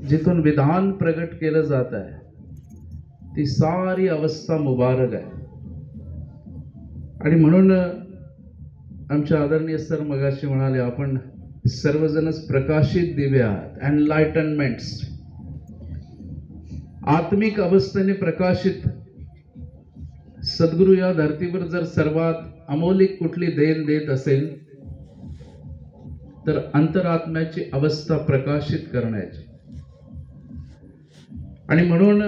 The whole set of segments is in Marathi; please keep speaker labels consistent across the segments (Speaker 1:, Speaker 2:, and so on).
Speaker 1: जिथून विधान प्रगट केलं जात आहे ती सारी अवस्था मुबारक आहे. आणि म्हणून आमच्या आदरणीय सर मगाशी म्हणाले आपण सर्वजणच प्रकाशित दिवे आहात. एनलाइटनमेंट्स, आत्मिक अवस्थेने प्रकाशित सद्गुरू या धर्तीवर जर सर्वात अमौलिक कुठली देण देत असेल तर अंतरात्म्याची अवस्था प्रकाशित करण्याची. आणि म्हणून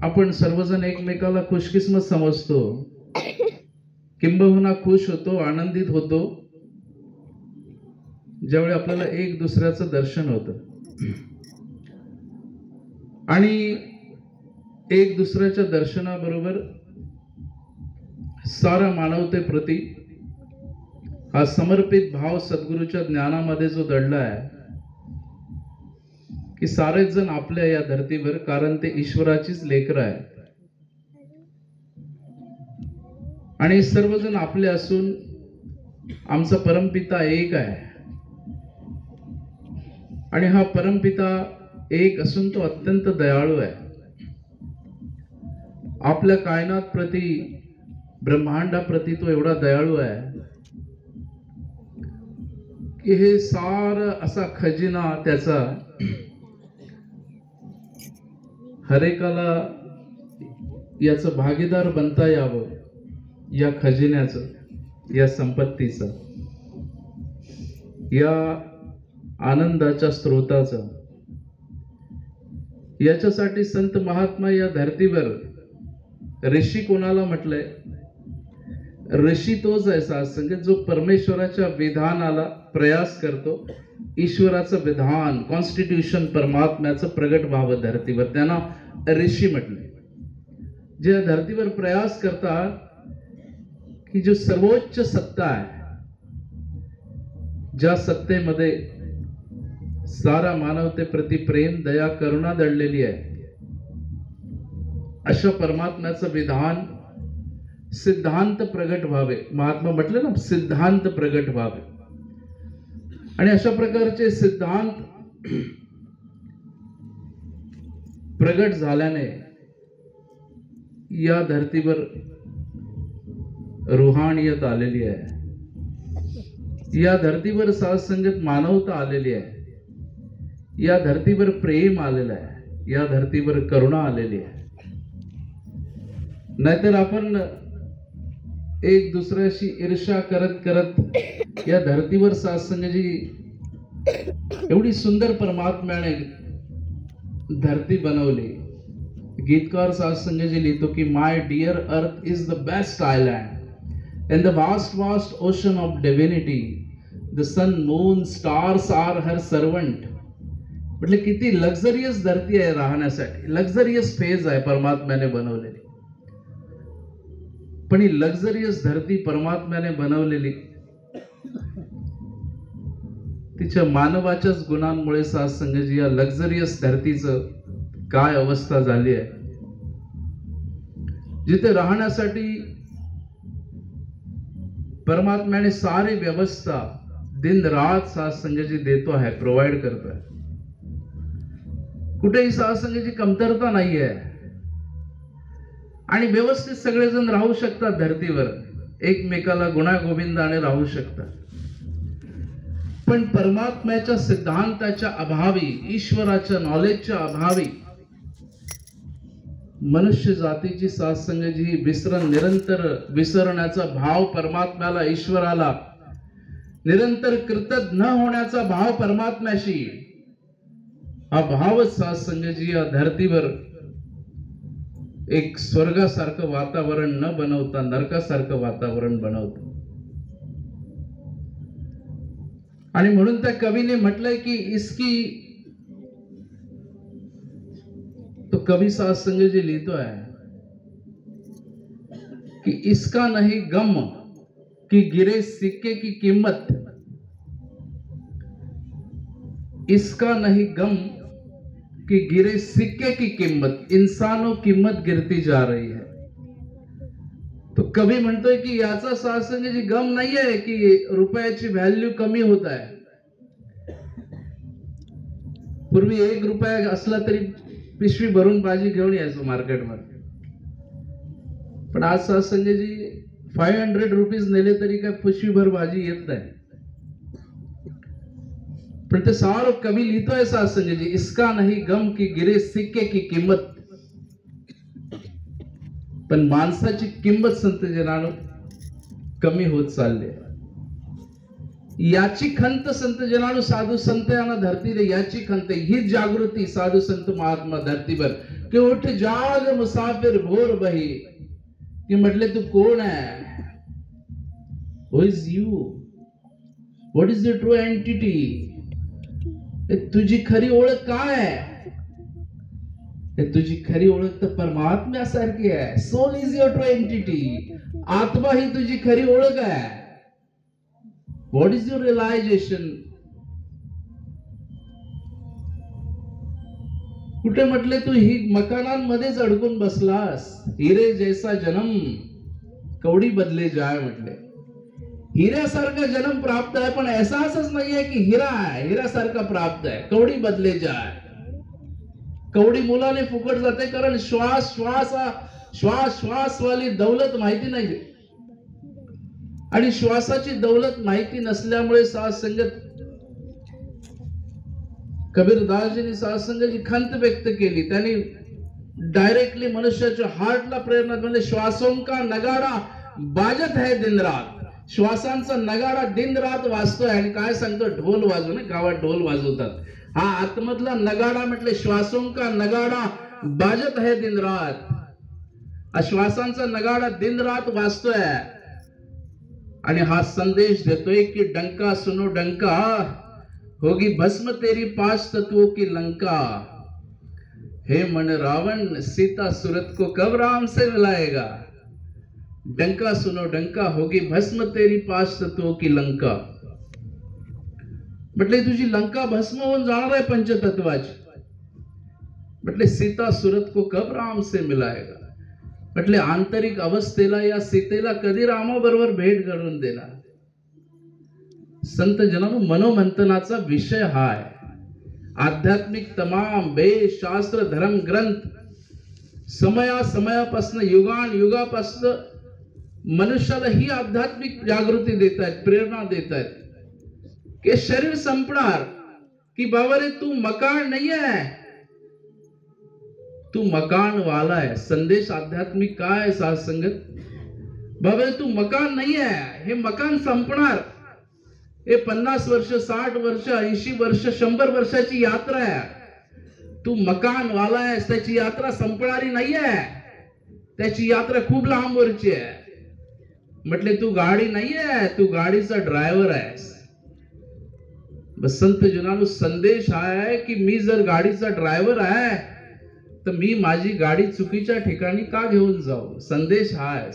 Speaker 1: आपण सर्वजण एकमेकाला खुशकिस्मत समजतो, किंबहुना खुश होतो, आनंदित होतो ज्यावेळी आपल्याला एक दुसऱ्याचं दर्शन होतं. आणि एक दुसऱ्याच्या दर्शनाबरोबर सारा मानवतेप्रती हा समर्पित भाव सद्गुरूच्या ज्ञानामध्ये जो दडला आहे की सारेच जण आपल्या या धर्तीवर, कारण ते ईश्वराचीच लेकरं आहेत आणि सर्वजण आपले असून आमचा परमपिता एक आहे. आणि हा परमपिता एक असून तो अत्यंत दयाळू आहे. आपल्या कायनात प्रती, ब्रह्मांडाप्रती तो एवढा दयाळू आहे की हे सार असा खजिना त्याचा हरेकाला याचं भागीदार बनता यावं, या खजिन्याचं, या संपत्तीचं, या आनंदाच्या स्रोताचं. याच्यासाठी संत महात्मा या धर्तीवर, ऋषी कोणाला म्हटलंय? ऋषी तोच आहे साधसंगत जो परमेश्वराच्या विधानाला प्रयास करतो. ईश्वराचं विधान, कॉन्स्टिट्यूशन परमात्म्याचं प्रगट व्हावं धर्तीवर, त्यांना ऋषी म्हटलंय. जे धर्तीवर प्रयास करतात की जो सर्वोच्च सत्ता आहे, ज्या सत्तेमध्ये सारा मानवतेप्रती प्रेम, दया, करुणा दडलेली आहे, अशा परमात्म्याचं विधान, सिद्धांत प्रगट व्हावे. महात्मा म्हटले ना, सिद्धांत प्रगट व्हावे. आणि अशा प्रकारचे सिद्धांत प्रगट झाल्याने या धर्तीवर रूहानियत आलेली आहे. या धर्तीवर साधसंगत मानवता आलेली आहे. या धर्तीवर प्रेम आलेलं आहे. या धर्तीवर करुणा आलेली आहे. नाहीतर आपण एक दुसऱ्याशी ईर्ष्या करत करत या धर्तीवर साधसंगजी एवढी सुंदर परमात्म्याने धरती बनवली. गीतकार साधसंगजी लिहितो की my dear Earth is the best island in the vast vast ocean of divinity. The sun, moon, stars are her servant. म्हटले किती लक्झरियस धरती आहे राहण्यासाठी, लक्झरियस फेज आहे परमात्म्याने बनवलेली. पण ही लक्झरियस धरती परमात्म्याने बनवलेली, तिच्या मानवाच्याच गुणांमुळे साधसंगजी या लक्झरियस धरतीचं काय अवस्था झाली आहे. जिथे राहण्यासाठी परमात्म्याने सारी व्यवस्था दिन रात साधसंगजी देतो आहे, प्रोव्हाइड करतो आहे. कुठेही साधसंगजी कमतरता नाही आहे. आणि व्यवस्थित सगळेजण राहू शकतात धर्तीवर, एकमेकाला गुण्यागोविंदाने राहू शकतात. पण परमात्म्याच्या सिद्धांताच्या अभावी, ईश्वराच्या नॉलेजच्या अभावी मनुष्य जातीची साधसंगजी निरंतर विसरण्याचा भाव परमात्म्याला, ईश्वराला, निरंतर कृतज्ञ न होण्याचा भाव परमात्म्याशी, हा भावच साधसंगजी या धर्तीवर एक स्वर्गासारखं वातावरण न बनवता नरकासारखं वातावरण बनवतो. आणि म्हणून त्या कवीने म्हटलंय की इसकी, तो कवी साधसंगजी लिहितो आहे कि इसका नहीं गम कि गिरे सिक्के की कीमत, इसका नहीं गम कि गिरे सिक्के की कीमत, इंसानों कीमत गिरती जा रही है. तो कवी म्हणतोय की याचा साधसंगजी गम नाहीये की रुपयाची व्हॅल्यू कमी होत आहे. पूर्वी 1 रुपया असला तरी पिशवी भरून भाजी घेऊन यायचो मार्केटमध्ये, पण आज संजयजी 500 रुपीज नेले तरी काय पिशवीभर भाजी येत नाही. पण ते सारं कवी लिहितोय संजयजी, इसका नहीं गम की गिरे सिक्के की किंमत. पण माणसाची किंमत संत जनानो कमी होत चालली आहे. याची खंत संत जनानो साधू संत यांना धरती दे, याची खंत, ही जागृती साधू संत महात्मा धरती पर कि उठ जाग मुसाफिर भोर बही. की म्हटले तू कोण आहे? Who is you? What is the true entity? तुझी खरी ओळख काय आहे? तुझी खरी ओळख तर परमात्म्यासारखी आहे. Soul is your true entity. आत्मा ही तुझी खरी ओळख आहे. What is your realisation? कुठे म्हटले तू ही मकानांमध्येच अडकून बसलास. हिरे जैसा जन्म कवडी बदले जाय म्हटले. हिऱ्यासारखा जन्म प्राप्त आहे, पण एहसासच नाहीये की हिरा आहे, हिऱ्यासारखा प्राप्त आहे. कवडी बदले जाय. कवडी मुलाने फुकट जाते, कारण श्वास श्वास वाली दौलत माहिती नाही, आणि श्वासाची दौलत माहिती नसल्यामुळे साधसंगत कबीरदासजींनी साधसंगतची खंत व्यक्त केली. त्यांनी डायरेक्टली मनुष्याच्या हार्टला प्रेरणा म्हणजे श्वासों का नगाडा बाजत है दिन रात. श्वासांचा नगाडा दिन रात वाजतोय. आणि काय सांगतो? ढोल वाजव ना, गावात ढोल वाजवतात. हा आतमधला नगाडा म्हटले श्वासों का नगाडा बाजत है दिन रात. श्वासांचा नगाडा दिन रात वाजतोय आणि हा संदेश देतोय की डंका सुनो डंका, होगी भस्म तेरी 5 तत्वों की लंका. हे मन रावण, सीता सूरत को कब राम से मिलाएगा. डंका सुनो डंका, होगी भस्म तेरी 5 तत्वों की लंका. म्हटले तुझी लंका भस्म होऊन जाणार आहे पंचतत्वाची. म्हटले सीता सूरत को कब राम से मिलाएगा. म्हटले आंतरिक अवस्थेला या सीतेला कधी रामाबरोबर भेट घडवून देणार. संत जनांनो, मनोमंथनाचा विषय हा आहे. आध्यात्मिक तमाम वेद शास्त्र धर्म ग्रंथ समयापासून युगापासून मनुष्याला ही आध्यात्मिक जागृती देत आहेत, प्रेरणा देत आहेत की शरीर संपणार, की बाबा रे तू मकान नाही आहे, तू मकान वाला आहे. संदेश आध्यात्मिक काय साधसंगत? बाबा रे तू मकान नाही आहे, हे मकान संपणार. हे 50 वर्ष 60 वर्ष 80 वर्ष 100 वर्षाची यात्रा आहे. तू मकान वाला आहेस, त्याची यात्रा संपणारी नाही आहे. त्याची यात्रा खूप लांबवरची आहे. म्हटले तू गाडी नाही आहे, तू गाडीचा ड्रायव्हर आहेस. संत जनांनो, संदेश हा आहे की मी जर गाडीचा ड्रायव्हर आहे तर मी माझी गाडी चुकीच्या ठिकाणी का घेऊन जाऊ. संदेश हा आहे.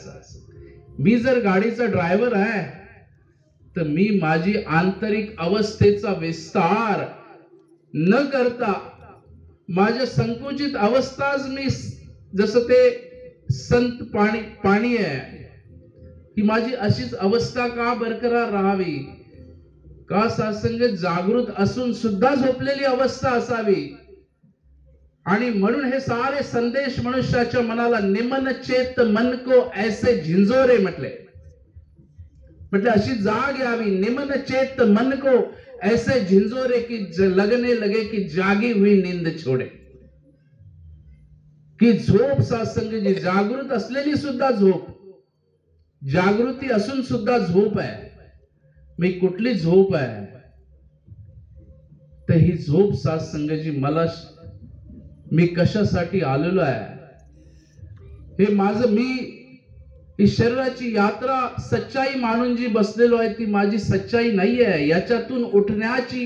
Speaker 1: मी जर गाडीचा ड्रायव्हर आहे तर मी माझी आंतरिक अवस्थेचा विस्तार न करता माझ्या संकुचित अवस्थाच मी, जसं ते संत पाणी आहे, ही माझी अशीच अवस्था का बरकरार राहावी. का साधसंगत जागृत असून सुद्धा झोपलेली अवस्था असावी. आणि म्हणून हे सारे संदेश मनुष्याच्या मनाला निमन चेत मन को ऐसे झिंजोरे म्हटले. अशी जाग यावी. निमन चेत मन को ऐसे झिंजोरे की लगने लगे की जागी हुई नींद छोड़े. की झोप साधसंगत जी जागृत असलेली सुद्धा झोप, जागृती असून सुद्धा झोप आहे. मी कुठली झोप आहे? तर ही झोप साधसंगत जी मी कशासाठी आलेलो आहे, हे माझं मी ही शरीराची यात्रा सच्चाई मानून जी बसलेलो आहे ती माझी सच्चाई नाही आहे. याच्यातून उठण्याची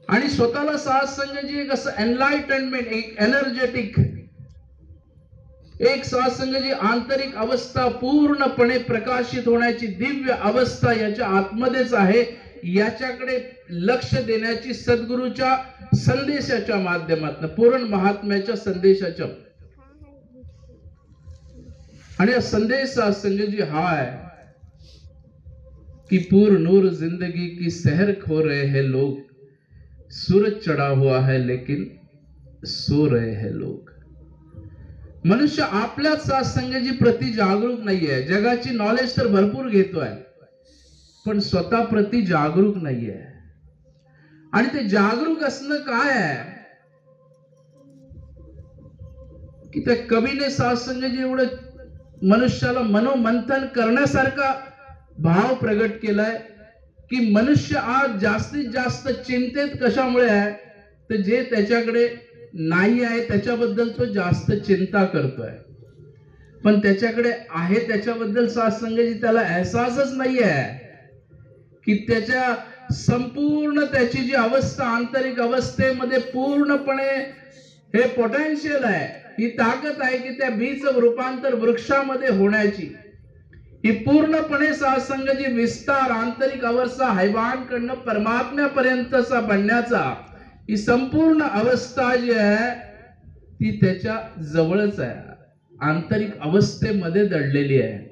Speaker 1: आणि स्वतःला साधसंगत जी एक असं एनलाइटनमेंट, एक एनर्जेटिक, एक साधसंगत जी आंतरिक अवस्था पूर्णपणे प्रकाशित होण्याची दिव्य अवस्था याच्या आतमध्येच आहे. याच्याकडे लक्ष देण्याची सद्गुरूच्या संदेशाच्या माध्यमातून, पूर्ण महात्म्याच्या संदेशाच्या, आणि संदेश साधसंगत जी हा आहे कि पूर नूर जिंदगी की सहर खो रहे हैं लोग, सूरज चढ़ा हुआ है लेकिन सो रहे हैं लोग. मनुष्य आपल्याच सत्संगाची प्रति जागरूक नाहीये. जगाची नॉलेज तर भरपूर घेतोय, पण स्वतः प्रति जागरूक नाहीये. आणि ते जागरूक असणं काय आहे की त्या कवीने सत्संगाची एवढं मनुष्याला मनोमंथन करण्यासारखा भाव प्रगट केलाय की मनुष्य आज जास्तीत जास्त चिंतेत कशामुळे आहे, तर जे त्याच्याकडे नाही आहे त्याच्याबद्दल तो जास्त चिंता करतोय. पण त्याच्याकडे आहे त्याच्याबद्दल सत्संगाची त्याला एहसासच नाही आहे की त्याच्या संपूर्ण त्याची जी अवस्था आंतरिक अवस्थेमध्ये पूर्णपणे हे पोटेन्शियल आहे, ही ताकद आहे की त्या बीजचं रूपांतर वृक्षामध्ये होण्याची, ही पूर्णपणे सत्संगाची विस्तार आंतरिक अवस्था हैवानकडनं परमात्म्यापर्यंतचा बनण्याचा ही संपूर्ण अवस्था जी आहे ती त्याच्या जवळच आहे, आंतरिक अवस्थेमध्ये दडलेली आहे.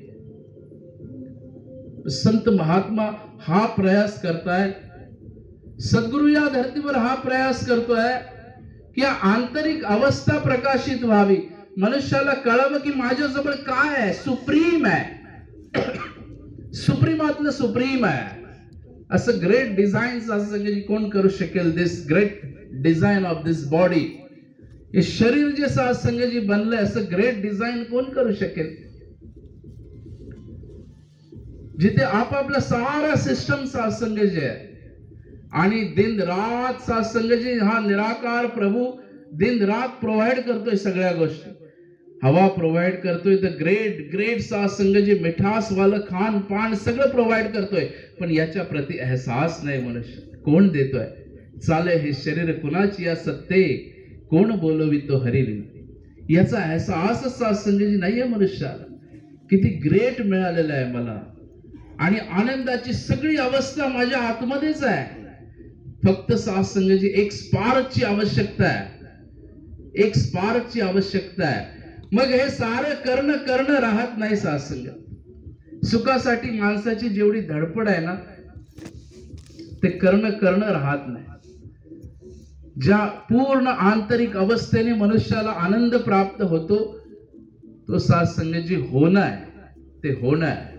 Speaker 1: संत महात्मा हा प्रयास करतायत, सद्गुरु या धर्तीवर हा प्रयास करतोय की आंतरिक अवस्था प्रकाशित व्हावी. मनुष्याला कळावं की माझ्याजवळ काय आहे, सुप्रीम आहे, सुप्रीमातलं सुप्रीम आहे. असं ग्रेट डिझाईन सत्संगाची कोण करू शकेल? This great design of this body, हे शरीर जे सत्संगाची बनलंय असं ग्रेट डिझाईन कोण करू शकेल? जिथे आपापला सारा सिस्टम सत्संगाची आहे आणि दिन रात सत्संगाची हा निराकार प्रभू दिन रात प्रोव्हाइड करतोय सगळ्या गोष्टी. हवा प्रोव्हाइड करतोय, तर ग्रेट ग्रेट सत्संगाची मिठास वालं खान पान सगळं प्रोव्हाइड करतोय, पण याच्या प्रति एहसास नाही मनुष्य. कोण देतोय? चाले हे शरीर कुणाची या सत्ते, कोण बोलवितो हरिली, याचा एहसास सत्संगाची नाहीये मनुष्याला. किती ग्रेट मिळालेलं आहे मला आणि आनंदाची सगळी अवस्था माझ्या आतमध्येच आहे. फक्त सत्संगाची एक स्पार्कची आवश्यकता आहे, एक स्पार्कची आवश्यकता आहे. मग हे सारं करणं राहत नाही सत्संग. सुखासाठी माणसाची जेवढी धडपड आहे ना ते करणं राहत नाही. ज्या पूर्ण आंतरिक अवस्थेने मनुष्याला आनंद प्राप्त होतो तो सत्संगाची होणं आहे, ते होणं आहे.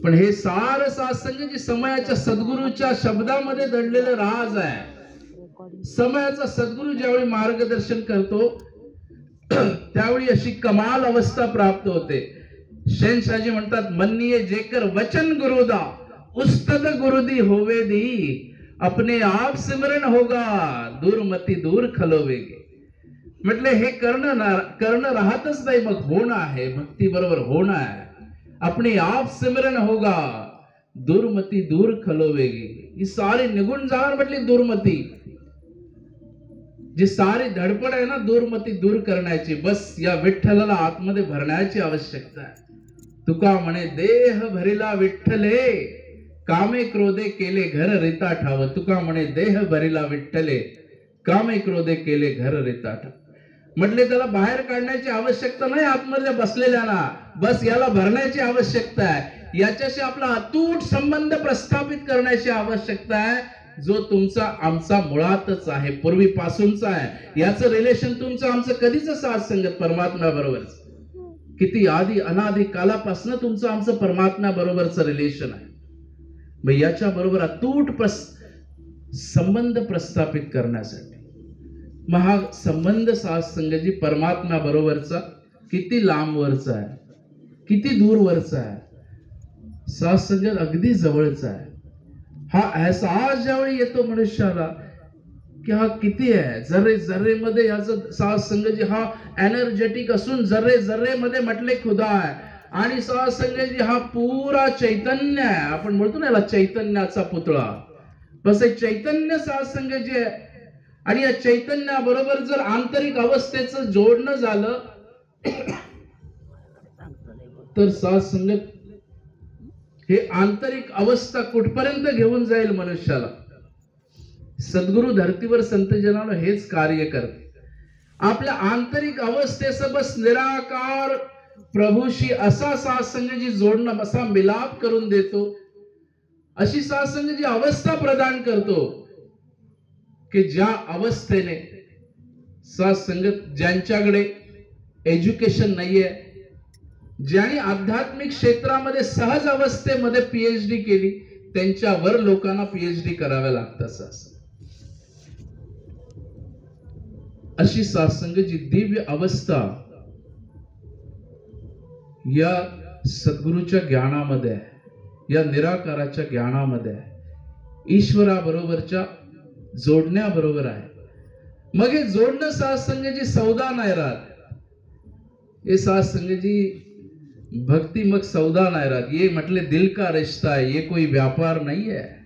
Speaker 1: पण हे सारं सत्संगाची समयाच्या सद्गुरूच्या शब्दामध्ये दडलेलं राज आहे. समयाचा सद्गुरू ज्यावेळी मार्गदर्शन करतो त्यावेळी अशी कमाल अवस्था प्राप्त होते. शहनशाहजी म्हणतात, म्हणनीये जेकर वचन गुरुदा उस्तद गुरुदी होवे दी, अपने आप सिमरन होगा दूरमती दूर खलोवेगे. म्हटले हे करणं राहतच नाही, मग होणं आहे, भक्ती बरोबर होणं आहे. अपने आप सिमरन होगा दूरमती दूर खलोवेगे. ही सारी निघून जाणार म्हटली दूरमती, जी सारी धडपड आहे ना दूरमती दूर करण्याची, बस या विठ्ठलाला आतमध्ये भरण्याची आवश्यकता आहे. तुका म्हणे देह भरिला विठ्ठले, कामे क्रोधे केले घर रिता ठाव. तुका म्हणे देह भरिला विठ्ठले, कामे क्रोधे केले घर रिता ठाव. म्हटले त्याला बाहेर काढण्याची आवश्यकता नाही आतमधल्या बसलेल्याला, बस याला भरण्याची आवश्यकता आहे. याच्याशी आपला अतूट संबंध प्रस्थापित करण्याची आवश्यकता आहे, जो तुमचा आमचा मुळातच आहे, पूर्वीपासूनचा आहे. याचं रिलेशन तुमचं आमचं कधीच सत्संगत परमात्म्या बरोबरच, किती आधी अनादी कालापासून तुमचं आमचं परमात्म्या बरोबरचं रिलेशन आहे. मग याच्या बरोबर अतूट संबंध प्रस्थापित करण्यासाठी मग हा संबंध सत्संगाची परमात्म्या बरोबरचा किती लांबवरचा आहे, किती दूरवरचा आहे. सत्संग अगदी जवळचा आहे. हा एहसास ज्यावेळी येतो मनुष्याला की हा किती आहे, जर्रे जर्रे मध्ये याचं सत्संगाची हा एनर्जेटिक असून जर्रे जर्रे मध्ये म्हटले खुदा आहे. आणि सत्संगाची हा पुरा चैतन्य आहे. आपण म्हणतो ना याला चैतन्याचा पुतळा, बस हे चैतन्य सत्संगाची आहे. आणि या चैतन्याबरोबर जर आंतरिक अवस्थेचं जोडणं झालं तर सत्संगत हे आंतरिक अवस्था कुठपर्यंत घेऊन जाईल मनुष्याला. सद्गुरु धर्तीवर संतजनाला हेच कार्य करते. आपल्या आंतरिक अवस्थेचं बस निराकार प्रभूशी असा सत्संगाची जोडणं, असा मिलाप करून देतो अशी सत्संग जी अवस्था प्रदान करतो की ज्या अवस्थेने सत्संगत ज्यांच्याकडे एज्युकेशन नाहीये, ज्यांनी आध्यात्मिक क्षेत्रामध्ये सहज अवस्थेमध्ये पीएचडी केली, त्यांच्यावर लोकांना पीएचडी कराव्या लागतात. अशी सत्संग जी दिव्य अवस्था या सद्गुरूच्या ज्ञानामध्ये आहे, या निराकाराच्या ज्ञानामध्ये आहे, ईश्वराबरोबरच्या जोडण्याबरोबर आहे. मग हे जोडणं सत्संग जी सौदा नाही राहत. हे सत्संग जी भक्ती मग सौदा नाही राहत. ये म्हटले दिल का रिश्ता है, ये कोई व्यापार नाही आहे.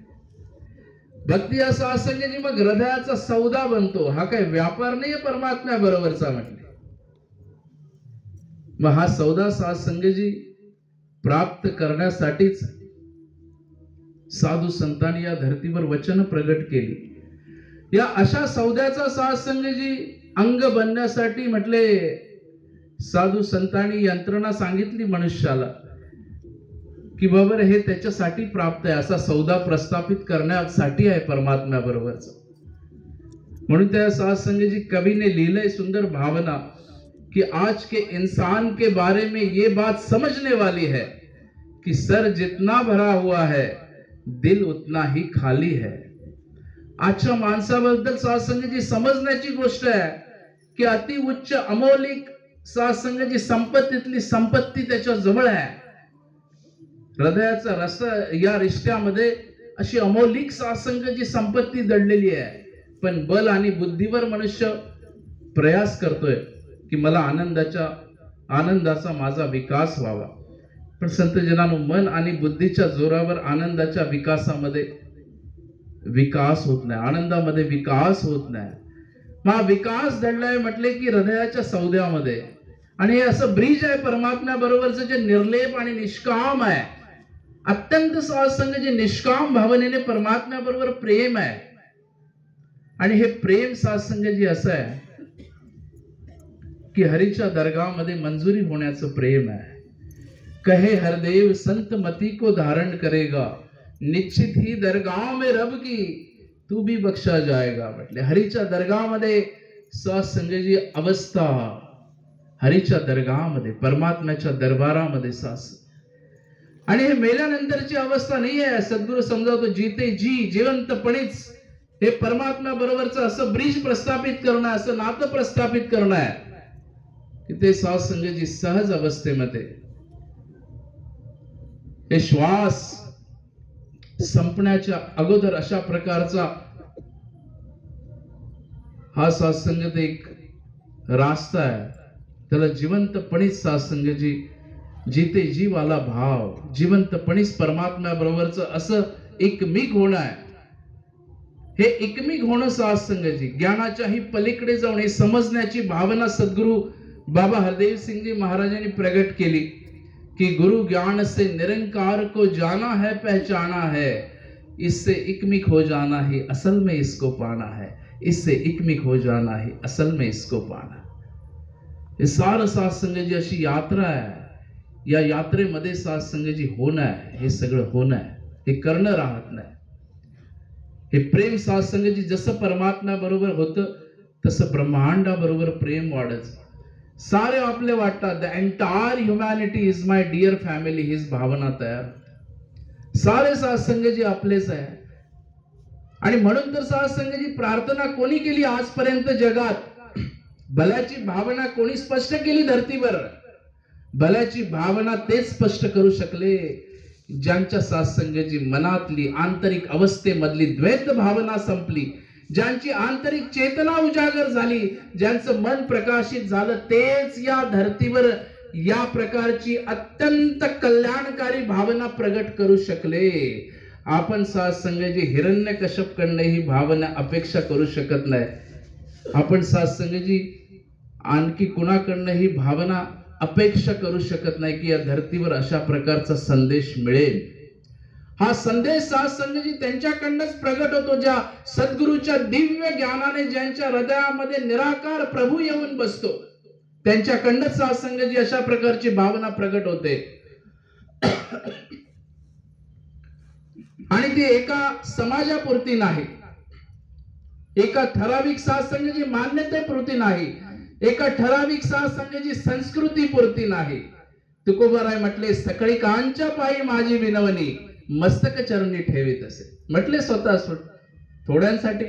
Speaker 1: भक्ती हा सत्संग जी मग हृदयाचा सौदा बनतो. हा काही व्यापार नाहीये परमात्म्या बरोबरचा म्हटले. मग हा सौदा सत्संग जी प्राप्त करण्यासाठीच साधू संतांनी या धर्तीवर वचन प्रगट केली. या अशा सौद्याचा सत्संग जी अंग बनण्यासाठी म्हटले साधू संतांनी यंत्रणा सांगितली मनुष्याला की बाबा हे त्याच्यासाठी प्राप्त आहे, असा सौदा प्रस्थापित करण्यासाठी आहे परमात्म्या बरोबरच. म्हणून त्या सत्संग जी कवि ने लिहिलंय सुंदर भावना कि आज के इंसान के बारे में ये बात समझने वाली है कि सर जितना भरा हुआ है दिल उतना ही खाली है. आजच्या माणसाबद्दल सत्संग जी समजण्याची गोष्ट आहे की अति उच्च अमौलिक सत्संग जी संपत्तीतली संपत्ती त्याच्या जवळ आहे. हृदयाचा रस या रिश्त्यामध्ये अशी अमौलिक सत्संग जी संपत्ती दडलेली आहे. पण बल आणि बुद्धीवर मनुष्य प्रयास करतोय की मला आनंदाचा माझा विकास व्हावा. पण संत जनांनो, मन आणि बुद्धीच्या जोरावर आनंदाच्या विकासामध्ये विकास होत नाही, आनंदामध्ये विकास होत नाही. मग विकास दडलाय म्हटले की हृदयाच्या सौद्यामध्ये. आणि हे असं ब्रिज आहे परमात्म्या बरोबरचं जे निर्लेप आणि निष्काम आहे. अत्यंत सत्संग जे निष्काम भावनेने परमात्म्या बरोबर प्रेम आहे. आणि हे प्रेम सत्संग जी असं आहे की हरीच्या दरगामध्ये मंजुरी होण्याचं प्रेम आहे. कहे हरदेव संत मती को धारण करेगा, निश्चित ही दरगाह में रब की तू भी बख्शा जाएगा. म्हटले हरीच्या दरगाहमध्ये सत्संग जी अवस्था, हरीच्या दरगाहमध्ये परमात्म्याच्या दरबारामध्ये सत्संग. आणि हे मेल्यानंतरची अवस्था नाही आहे. सद्गुरू समजावतो जीते जी जिवंतपणीच हे परमात्म्या बरोबरचं असं ब्रिज प्रस्थापित करणं, असं नातं प्रस्थापित करणं आहे की ते सत्संग जी सहज अवस्थेमध्ये हे श्वास संपण्याच्या अगोदर अशा प्रकारचा हा सत्संग एक रास्ता आहे. त्याला जिवंतपणीच सत्संग जी जीते जीवाला भाव, जिवंतपणीच परमात्म्या बरोबरचं असं एकमिक होणं आहे. हे एकमिक होणं सत्संग जी ज्ञानाच्याही पलीकडे जाऊन हे समजण्याची भावना सद्गुरु बाबा हरदेव सिंह जी महाराजांनी प्रगट केली कि गुरु ज्ञान से निरंकार को जाना है, पहचाना है, इससे एकमिक हो जाना ही असल में इसको पाना है, इससे एकमिक हो जाना ही असल में इसको पाना. हे सार सत्संग जी अशी यात्रा आहे. या यात्रेमध्ये सत्संग जी होणं आहे, हे सगळं होणं आहे, हे करणं राहत नाही. हे प्रेम सत्संग जी जसं परमात्म्या बरोबर होतं तसं ब्रह्मांडा बरोबर प्रेम वाढत. सारे आपले वाटतात the entire humanity is my dear family, हीच भावना तयार. सारे सत्संग जी आपलेच आहे. आणि म्हणून तर सत्संग जी प्रार्थना कोणी केली आजपर्यंत जगात? भल्याची भावना कोणी स्पष्ट केली धरतीवर? भल्याची भावना तेच स्पष्ट करू शकले ज्यांच्या सत्संग जी मनातली आंतरिक अवस्थेमधली द्वैत भावना संपली, ज्यांची आंतरिक चेतना उजागर झाली, ज्यांचं मन प्रकाशित झालं, तेच या धरतीवर या प्रकारची अत्यंत कल्याणकारी भावना प्रगट करू शकले. आपण सत्संग जी हिरण्यकश्यप कडनं ही भावना अपेक्षा करू शकत नाही. आपण सत्संग जी आणखी कुणाकडनं ही भावना अपेक्षा करू शकत नाही की या धरतीवर अशा प्रकारचा संदेश मिळेल. हा संदेश सत्संग जी त्यांच्याकडनंच प्रगट होतो, ज्या सद्गुरूच्या दिव्य ज्ञानाने ज्यांच्या हृदयामध्ये निराकार प्रभू येऊन बसतो, त्यांच्याकडनंच सत्संग जी अशा प्रकारची भावना प्रगट होते. आणि ती एका समाजापुरती नाही, एका ठराविक साधसंघाची मान्यतेपुरती नाही, एका ठराविक साधसंघाची संस्कृती पुरती नाही. तुकोबाराय म्हटले, सकळी कांच्या पायी माझी विनवणी, मस्तक चरणी ठेवीत असे. म्हटले स्वतः थोड्यांसाठी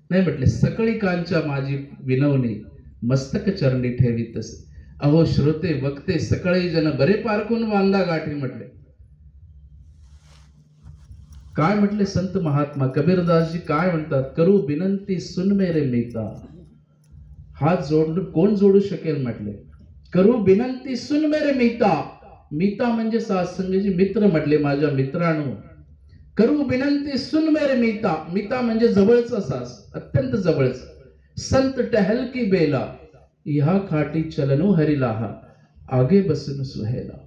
Speaker 1: नाही, म्हटले सकळी कांच्या माझी विनवणी, मस्तक चरणी ठेवीत असे. अहो श्रोते वक्ते सकळी जन बरे पारखून वांदा गाठी. म्हटले काय म्हटले संत महात्मा कबीरदासजी काय म्हणतात, करू विनंती सुन मेरे मीता. हात जोडून कोण जोडू शकेल. म्हटले करू विनंती सुन मेरे मीता. मीता म्हणजे साधसंगजी मित्र. म्हटले माझ्या मित्रांनो, करू विनंती सुन मेरे मीता. मीता म्हणजे जवळचा सास, अत्यंत जवळच. संत टहल की बेला, ह्या खाटी चलनो हरिलाहा, आगे बसून सुहेला.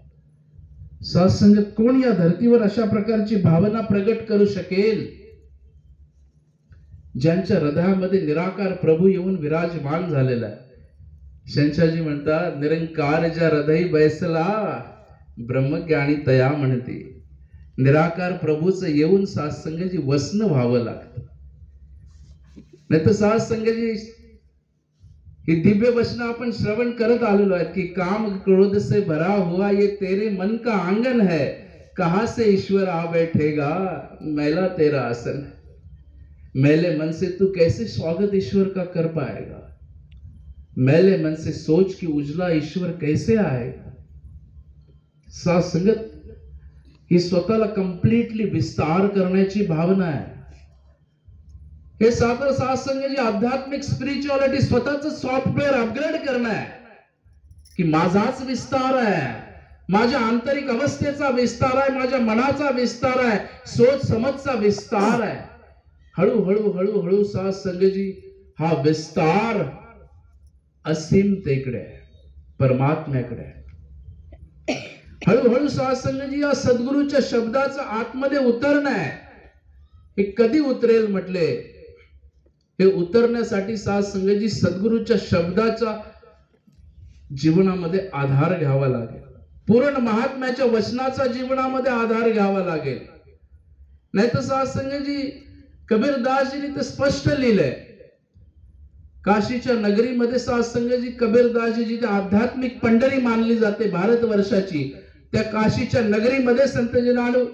Speaker 1: साधसंगत कोण या धर्तीवर अशा प्रकारची भावना प्रगट करू शकेल, ज्यांच्या हृदयामध्ये निराकार प्रभू येऊन विराजमान झालेला आहे. शंशाजी म्हणतात, निरंकार ज्या हृदय बैसला, ब्रह्मज्ञानी तया म्हणते. निराकार प्रभूच येऊन साधसंगजी वसन व्हावं लागतं. नाही तर साधसंगजी ही दिव्य वचन आपण श्रवण करत आलेलो आहे की काम क्रोध से भरा हुआ ये तेरे मन का आंगन है, कहां से ईश्वर आ बैठेगा, मैला तेरा आसन. मैले मन से तू कैसे स्वागत ईश्वर का कर पाएगा, मैले मन से सोच कि उजला ईश्वर कैसे आएगा. साधसंगत ही स्वतःला कंप्लीटली विस्तार करण्याची भावना आहे. हे साधं साधसंगजी आध्यात्मिक स्पिरिच्युअलिटी स्वतःच सॉफ्टवेअर अपग्रेड करणं आहे की माझाच विस्तार आहे, माझ्या आंतरिक अवस्थेचा विस्तार आहे, माझ्या मनाचा विस्तार आहे, सोच समजचा विस्तार आहे. हळूहळू हळूहळू साधसंगजी हा विस्तार असीमतेकडे, परमात्म्याकडे. हळूहळू साधसंगजी या सद्गुरूच्या शब्दाचं आतमध्ये उतरणं आहे. हे कधी उतरेल म्हटले, हे उतरण्यासाठी साधसंगजी सद्गुरूच्या शब्दाचा जीवनामध्ये आधार घ्यावा लागेल. पूर्ण महात्म्याच्या वचनाचा जीवनामध्ये आधार घ्यावा लागेल. नाही तर साधसंगजी कबीरदासजींनी ते स्पष्ट लिहिलंय. काशीच्या नगरीमध्ये साधसंगजी कबीरदासजी जिथे आध्यात्मिक पंढरी मानली जाते भारतवर्षाची, त्या काशीच्या नगरीमध्ये संत जनानू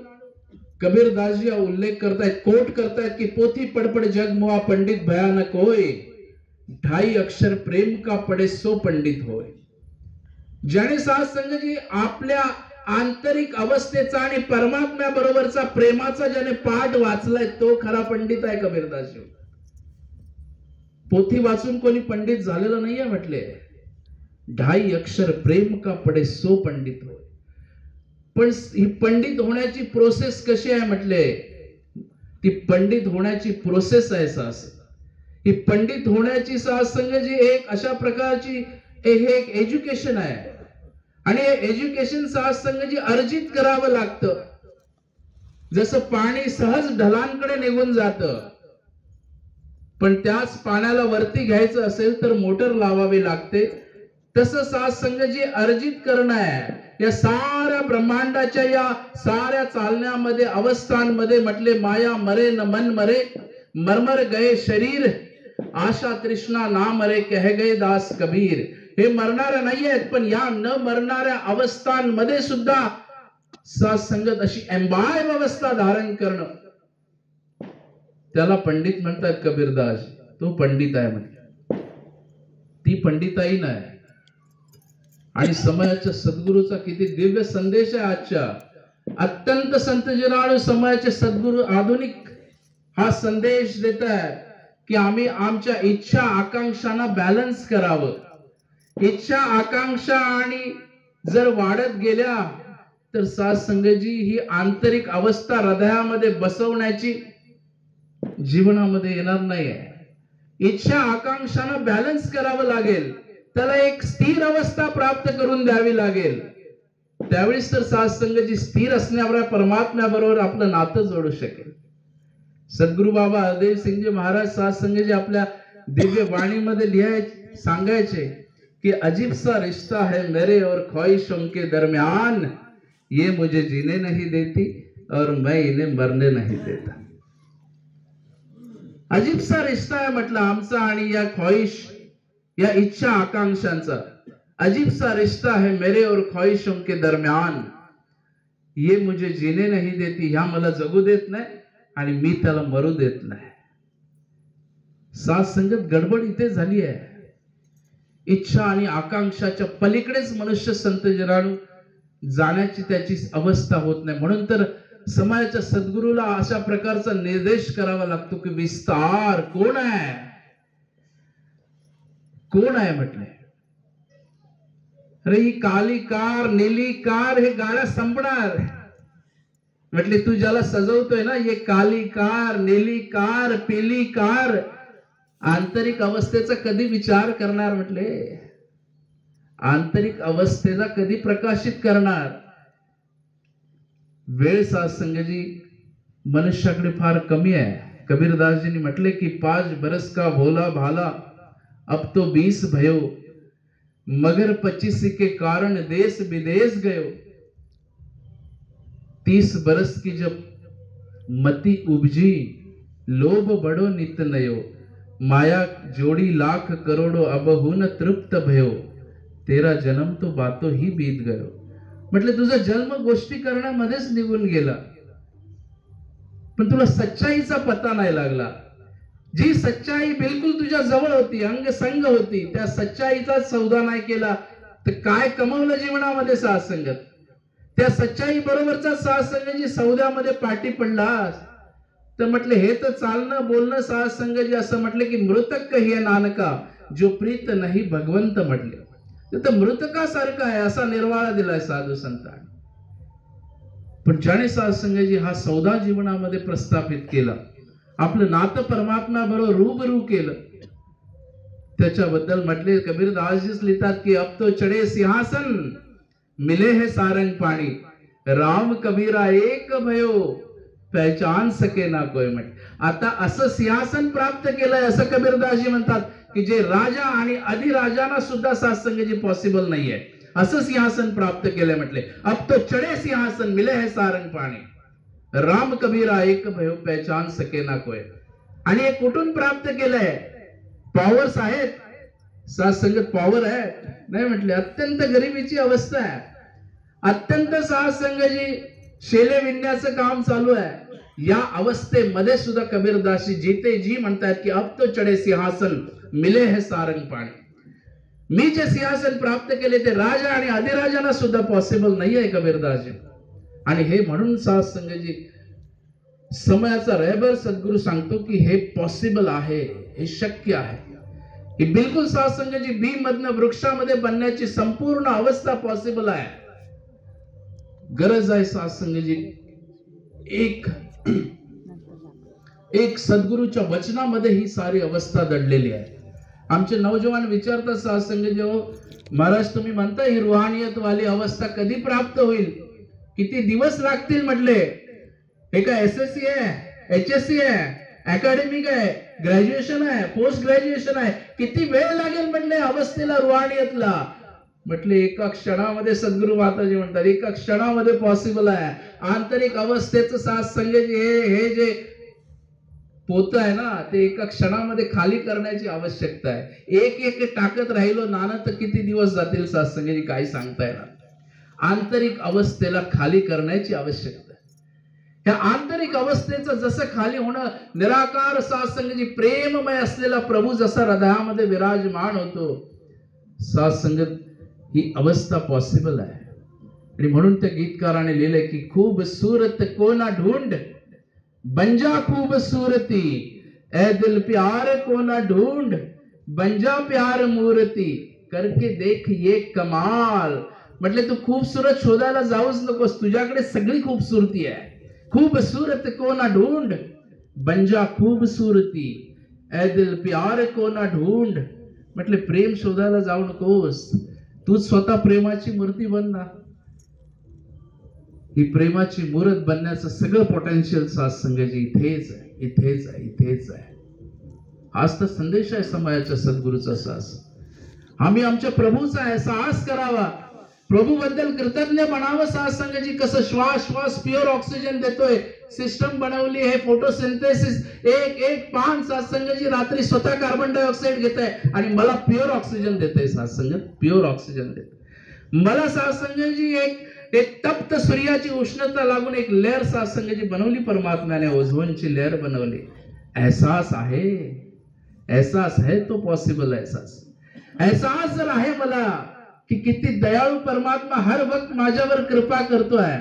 Speaker 1: कबीरदासजी हा उल्लेख करतायत, कोट करतायत की पोथी पडपड जग मुआ पंडित भयानक होय, 2.5 अक्षर प्रेम का पडे सो पंडित होय. ज्याने साधसंगजी आपल्या आंतरिक अवस्थेचा आणि परमात्म्या बरोबरचा प्रेमाचा ज्याने पाठ वाचलाय तो खरा पंडित आहे कबीरदासजी. पोथी वाचून कोणी पंडित झालेलं नाहीये. म्हटले 2.5 अक्षर प्रेम का पडे सो पंडित होय. पण ही पंडित होण्याची प्रोसेस कशी आहे म्हटले, ती पंडित होण्याची प्रोसेस आहे सास. ही पंडित होण्याची साधसंगजी एक अशा प्रकारची हे एक एज्युकेशन आहे. आणि हे एज्युकेशन साधसंगजी अर्जित करावं लागतं. जसं पाणी सहज ढलांकडे निघून जातं, पण त्याच पाण्याला वरती घ्यायचं असेल तर मोटर लावावी लागते. तसं साधसंगजी अर्जित करणं आहे. या साऱ्या ब्रह्मांडाच्या या साऱ्या चालण्यामध्ये अवस्थांमध्ये म्हटले माया मरे न मन मरे, मरमर गए शरीर, आशा तृष्णा ना मरे, कह गए दास कबीर. हे मरणाऱ्या नाही आहेत, पण या न मरणाऱ्या अवस्थांमध्ये सुद्धा साधसंगत अशी एम्बायब अवस्था धारण करणं, त्याला पंडित म्हणतात कबीरदास. तो पंडित आहे म्हणजे ती पंडिताई नाही. आणि समयाच्या सद्गुरूचा किती दिव्य संदेश आहे आजच्या. अत्यंत संत जनाणू समयाचे सद्गुरू आधुनिक हा संदेश देत आहे की आम्ही आमच्या इच्छा आकांक्षांना बॅलन्स करावं. इच्छा आकांक्षा आणि जर वाढत गेल्या तर साधसंगजी ही आंतरिक अवस्था हृदयामध्ये बसवण्याची जीवनामध्ये येणार नाहीये. इच्छा आकांक्षांना बॅलन्स करावं लागेल, त्याला एक स्थिर अवस्था प्राप्त करून द्यावी लागेल. त्यावेळेस तर साधसंगजी स्थिर असण्यावर परमात्म्याबरोबर आपलं नातं जोडू शकेल. सद्गुरु बाबा हरदेव सिंगजी महाराज साधसंगजी आपल्या दिव्य वाणीमध्ये लिहायचे, सांगायचे कि अजीब सा रिश्ता है मेरे और ख्वाहिशों के दरमियान, ये मुझे जीने नहीं देती, और मैं इन्हें मरने नहीं देता. अजीब सा रिश्ता आहे म्हटलं आमचा आणि या ख्वाहिश, या इच्छा आकांक्षांचा अजीब सा रिश्ता है मेरे और ख्वाहिशों के दरमियान. ये मुझे जीने नहीं देती, ह्या मला जगू देत नाही आणि मी त्याला मरू देत नाही. साथ संगत गडबड इथे झाली आहे. इच्छा आणि आकांक्षाच्या पलीकडेच मनुष्य संत जनानू जाण्याची त्याची अवस्था होत नाही. म्हणून तर समाजाच्या सद्गुरूला अशा प्रकारचा निर्देश करावा लागतो की विस्तार कोण आहे, कोण आहे म्हटले. अरे ही काली कार नीली कार हे गाड्या संपणार म्हटले. तू ज्याला सजवतोय ना, ये काली कार नीली कार पिली कार आंतरिक अवस्थेचा कधी विचार करणार म्हटले. आंतरिक अवस्थेला कधी प्रकाशित करणार. वेळ सत्संगजी मनुष्याकडे फार कमी आहे. कबीरदासजींनी म्हटले की 5 बरस का भोला भाला अब तो 20 भयो, मगर 25 के कारण देश विदेश गयो. 30 बरस की जब मति उपजी, लोभ बड़ो नित नयो, माया जोड़ी लाख करोड़ो अब हुन तृप्त भयो, तेरा जन्म तो बातो ही बीत गयो. म्हटले तुझा जन्म गोष्टी करण्यामध्येच निघून गेला, पण तुला सच्चाईचा पत्ता नाही लागला. जी सच्चाई बिलकुल तुझ्या जवळ होती, अंग संग होती, त्या सच्चाईचा सौदा नाही केला तर काय कमवलं जीवनामध्ये सत्संगत. त्या सच्चाई बरोबरचा सत्संग जी सौद्यामध्ये पाठी पडलास तर म्हटले हे तर चालणं बोलणं सत्संग जी असं म्हटले की मृतक कहिये नानका जो प्रीत नाही भगवंत म्हटले. तर मृतकासारखं आहे असा निर्वाळा दिलाय साधू संतांनी. पण ज्याने सत्संगजी हा सौदा जीवनामध्ये प्रस्थापित केला, आपलं नातं परमात्मा बरोबर रूबरू केलं, त्याच्याबद्दल म्हटले कबीरदासजीच लिहितात की अब तो चढे सिंहासन मिले है सारंग पाणी, राम कबीरा एक भयो पहचान सके ना कोई. म्हटले आता असं सिंहासन प्राप्त केलंय असं कबीरदासजी म्हणतात की जे राजा आणि अधिराजांना सुद्धा सत्संगजी पॉसिबल नाहीये, असं सिंहासन प्राप्त केलंय. म्हटले अब तो चढे सिंहासन मिले है सारंग पाणी, राम कबीरा एक भयो पहचान सके ना कोय. आणि हे कुठून प्राप्त केलंय? पॉवर्स आहेत, सत्संगत पॉवर आहे नाही म्हटले. अत्यंत गरिबीची अवस्था आहे, अत्यंत सत्संगजी शेले विणण्याचं काम चालू आहे. या अवस्थेमध्ये सुद्धा कबीरदासजी जीते जी म्हणतात की अब तो चढे सिंहासन मिले है सारंग पाणी. मी जे सिंहासन प्राप्त केले ते राजा आणि अधिराजांना सुद्धा पॉसिबल नाही आहे कबीरदासजी. आणि हे म्हणून सत्संगजी समयाचा रहबर सद्गुरू सांगतो की हे पॉसिबल आहे, हे शक्य आहे की बिलकुल सत्संगजी बी मधनं वृक्षामध्ये बनण्याची संपूर्ण अवस्था पॉसिबल आहे. गरज आहे सत्संगजी एक सद्गुरूच्या वचनामध्ये ही सारी अवस्था दडलेली आहे. आमचे नौजवान विचारतात सत्संगजी, हो महाराज तुम्ही म्हणता ही रुहानियत वाली अवस्था कधी प्राप्त होईल, किती दिवस लागतील म्हटले. हे काय SSC आहे, HSC आहे, अकॅडमिक आहे, ग्रॅज्युएशन आहे, पोस्ट ग्रॅज्युएशन आहे, किती वेळ लागेल म्हटले अवस्थेला रुहानियतला. म्हटले एका क्षणामध्ये सद्गुरू माताजी म्हणतात एका क्षणामध्ये पॉसिबल आहे. आंतरिक अवस्थेचं सत्संगजी हे जे पोत आहे ना ते एका क्षणामध्ये खाली करण्याची आवश्यकता आहे. एक एक टाकत राहिलो नाना तर किती दिवस जातील सत्संगजी काही सांगता येणार. आंतरिक अवस्थेला खाली करण्याची आवश्यकता आहे. ह्या आंतरिक अवस्थेचं जसं खाली होणं, निराकार सत्संगजी प्रेममय असलेला प्रभू जसा हृदयामध्ये विराजमान होतो, सत्संगत ही अवस्था पॉसिबल आहे. आणि म्हणून त्या गीतकाराने लिहिलंय की खूब सूरत कोना ढूंढ बंजा खूबसूरती, ए दिल प्यार कोना ढूंढ बंजा प्यार मूर्ती, करके देख ये कमाल. म्हटले तू खूबसूरत शोधायला जाऊच नकोस, तुझ्याकडे सगळी खूबसूरती आहे. खूबसूरत कोना ढूंढ बंजा खूबसूरती, ए दिल प्यार कोना ढूंढ. म्हटले प्रेम शोधायला जाऊ नकोस, तू स्वतः प्रेमाची मूर्ती बन ना. ही प्रेमाची मूर्त बनण्याचं सगळं पोटेन्शियल सत्संगजी इथेच आहे, इथेच आहे, इथेच आहे. हाच तर संदेश आहे समाजाच्या सद्गुरूचा. साहस आम्ही आमच्या प्रभूचा आहे, साहस करावा. प्रभू बद्दल कृतज्ञ बनावं सत्संगजी. कसं श्वास श्वास प्युअर ऑक्सिजन देतोय, सिस्टम बनवली आहे, फोटोसिंथेसिस, एक एक पान सत्संगजी रात्री स्वतः कार्बन डायऑक्साईड घेत आहे आणि मला प्युअर ऑक्सिजन देतोय. सत्संग प्युअर ऑक्सिजन देतोय मला. सत्संगजी एक तप्त सूर्याची उष्णता लागून एक लेअर सत्संगजी बनवली परमात्म्याने, ओझोनची लेअर बनवली. एहसास आहे, एहसास है तो पॉसिबल. एहसास जर आहे मला की किती दयाळू परमात्मा हर वक्त माझ्यावर कृपा करतोय.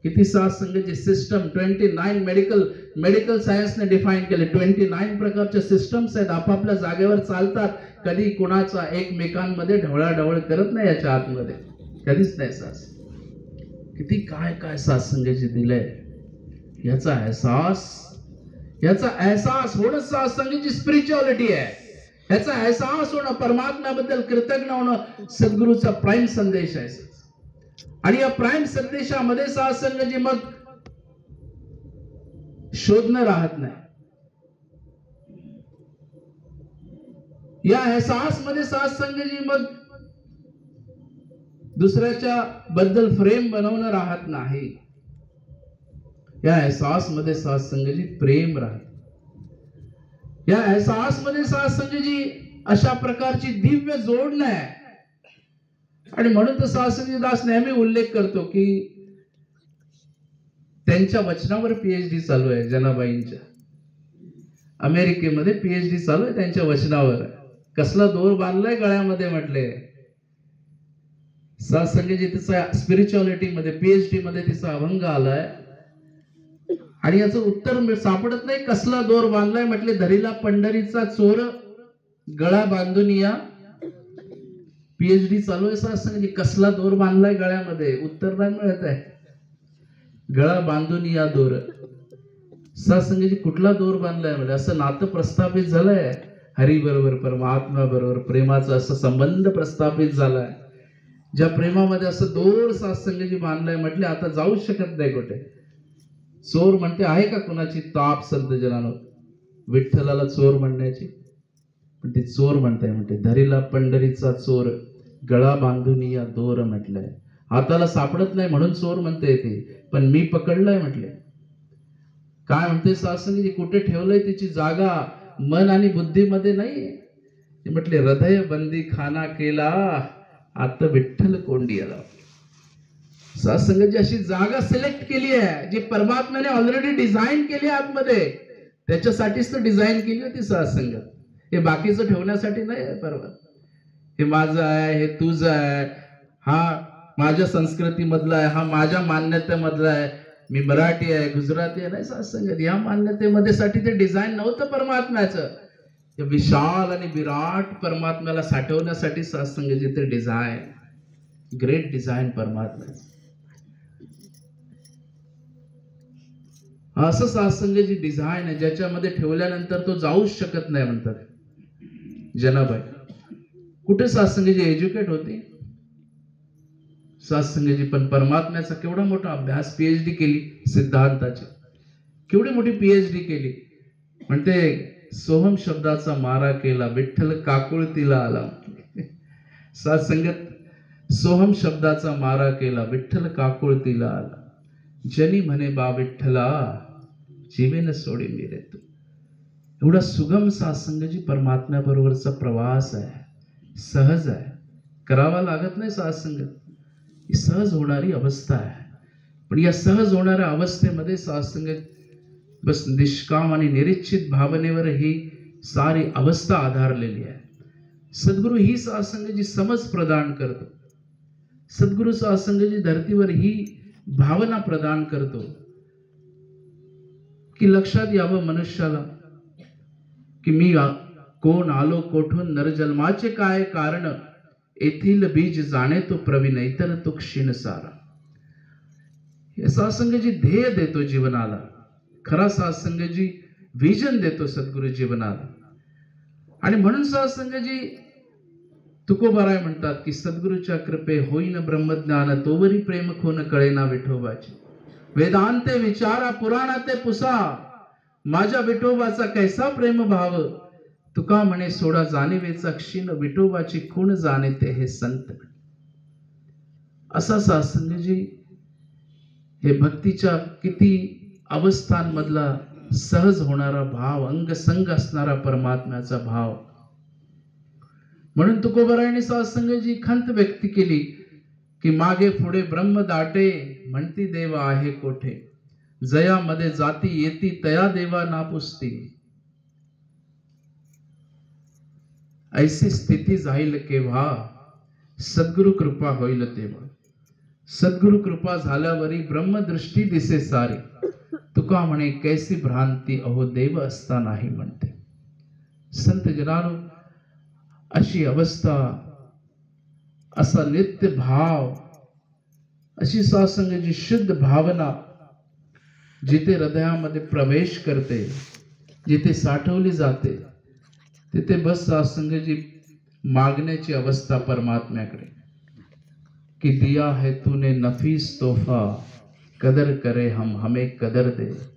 Speaker 1: किती सत्संगची सिस्टम 29 मेडिकल सायन्सने डिफाईन केले. 29 प्रकारचे सिस्टम्स आहेत, आपापल्या जागेवर चालतात. कधी कुणाचा एकमेकांमध्ये ढवळाढवळ करत नाही याच्या आतमध्ये, कधीच नाही. किती काय काय सत्संगची दिलंय याचा एहसास होणं सत्संगची स्पिरिच्युअलिटी आहे. याचा एहसास होणं, परमात्म्याबद्दल कृतज्ञ होणं सद्गुरूचा प्राईम संदेश आहे. आणि या प्राईम संदेशामध्ये सत्संगजी मग शोधणं राहत नाही. या एहसासमध्ये सत्संगजी मग दुसऱ्याच्या बद्दल फ्रेम बनवणं राहत नाही. या एहसासमध्ये सत्संगजी प्रेम राहत. या एहसासमध्ये सत्संगजी अशा प्रकारची दिव्य जोडणं आहे. आणि म्हणून तर सत्संगजी दास नेहमी उल्लेख करतो की त्यांच्या वचनावर पीएचडी चालू आहे. जनाबाईंच्या अमेरिकेमध्ये पीएचडी चालू आहे त्यांच्या वचनावर. कसला दोर बांधलाय गळ्यामध्ये म्हटले. सत्संगजी तिचा स्पिरिच्युअलिटी मध्ये, पीएचडी मध्ये तिचा अभंग आलाय आणि याचं उत्तर सापडत नाही. कसला दोर बांधलाय म्हटले. धरीला पंढरीचा चोर गळा बांधून या. पीएचडी चालू आहे सत्संगजी. कसला दोर बांधलाय गळ्यामध्ये, उत्तर नाही मिळत आहे. गळा बांधून या दोर. सत्संगजी कुठला दोर बांधलाय म्हणजे असं नातं प्रस्थापित झालंय हरी बरोबर, परमात्मा बरोबर. प्रेमाचा असा संबंध प्रस्थापित झालाय. ज्या प्रेमामध्ये असं दोर सत्संगजी बांधलाय म्हटले आता जाऊ शकत नाही कुठे. चोर म्हणते आहे का कुणाची ताप संत जनानो विठ्ठलाला चोर म्हणण्याची, पण ती चोर म्हणते धरीला पंढरीचा चोर गळा बांधून या दोर म्हटलंय. हाताला सापडत नाही म्हणून चोर म्हणते ती, पण मी पकडलंय म्हटले. काय म्हणते सत्संगजी, कुठे ठेवलंय तिची जागा, मन आणि बुद्धीमध्ये नाही. म्हटले हृदय बंदी खाना केला आता विठ्ठल कोंडी आला. सत्संगाची अशी जागा सिलेक्ट केली आहे जी परमात्म्याने ऑलरेडी डिझाईन केली आहे आतमध्ये. त्याच्यासाठीच तर डिझाईन केली होती सत्संग. हे बाकीचं ठेवण्यासाठी नाही आहे. बरोबर, हे माझं आहे, हे तुझं आहे, हा माझ्या संस्कृतीमधला आहे, हा माझ्या मान्यतेमधला आहे, मी मराठी आहे, गुजराती आहे, नाही सत्संग. या मान्यतेमध्ये साठी ते डिझाईन नव्हतं परमात्म्याचं. या विशाल आणि विराट परमात्म्याला साठवण्यासाठी सत्संगाची ते डिझाईन, ग्रेट डिझाईन परमात्म्याचं. असं सत्संगाची डिझाईन आहे ज्याच्यामध्ये ठेवल्यानंतर तो जाऊच शकत नाही म्हणतात जनाबाई. कुठे सत्संगाची एज्युकेट होती सत्संगाची, पण परमात्म्याचा केवढा मोठा अभ्यास, पीएचडी केली सिद्धांताची, केवढी मोठी पीएचडी केली. म्हणते सोहम शब्दाचा मारा केला विठ्ठल काकुळतीला आला. सत्संगत सोहम शब्दाचा मारा केला विठ्ठल काकुळतीला आला. जनी म्हणे बा विठ्ठला जीवेन सोडी मिरे तू. एवढा सुगम सत्संगजी परमात्म्या बरोबरचा प्रवास आहे, सहज आहे, करावा लागत नाही सत्संग. ही सहज होणारी अवस्था आहे. पण या सहज होणाऱ्या अवस्थेमध्ये सत्संग बस निष्काम आणि निरीक्षित भावनेवर ही सारी अवस्था आधारलेली आहे. सद्गुरु ही सत्संगाची समज प्रदान करतो. सद्गुरु सत्संगाची धर्तीवर ही भावना प्रदान करतो की लक्षात यावं मनुष्याला की मी कोण, आलो कोठून, नरजन्माचे काय कारण, येथील बीज जाणे तो प्रवीण, इतर तो क्षीण सारा. हे सत्संगाची ध्येय देतो जीवनाला. खरा सत्संगाची विजन देतो सद्गुरु जीवनाला. आणि म्हणून सत्संगाची तुकोबाराय म्हणतात की सद्गुरूच्या कृपे होईन ब्रह्मज्ञान, तोवरी प्रेम खोन कळेना विठोबाची. वेदांते विचारा पुराणाते पुसा, माझ्या विठोबाचा कैसा प्रेम भाव. तुका म्हणे सोडा जाणीवेचा क्षीण, विठोबाची खूण जाणे ते हे संत. असा सत्संगजी हे भक्तीच्या किती अवस्थांमधला सहज होणारा भाव, अंगसंग असणारा परमात्म्याचा भाव. म्हणून तुकोबरायांनी सत्संगजी खंत व्यक्त केली की मागे पुढे ब्रह्म दाटे, म्हणती देव आहे कोठे, जयामध्ये जाती येती तया देवा ना पुसती. ऐसी स्थिती जाईल केव्हा, सद्गुरु कृपा होईल तेव्हा. सद्गुरु कृपा झाल्यावरी ब्रह्मदृष्टी दिसे सारी. तुका म्हणे कैसी भ्रांती, अहो देव असता नाही म्हणते. संत जनानो, अशी अवस्था, असा नित्य भाव, अशी सत्संगाची शुद्ध भावना जिथे हृदयामध्ये प्रवेश करते, जिथे साठवली जाते, तिथे बस सत्संगाची मागण्याची अवस्था परमात्म्याकडे कि दिया है तूने नफीस तोहफा, कदर करे हम, हमें कदर दे.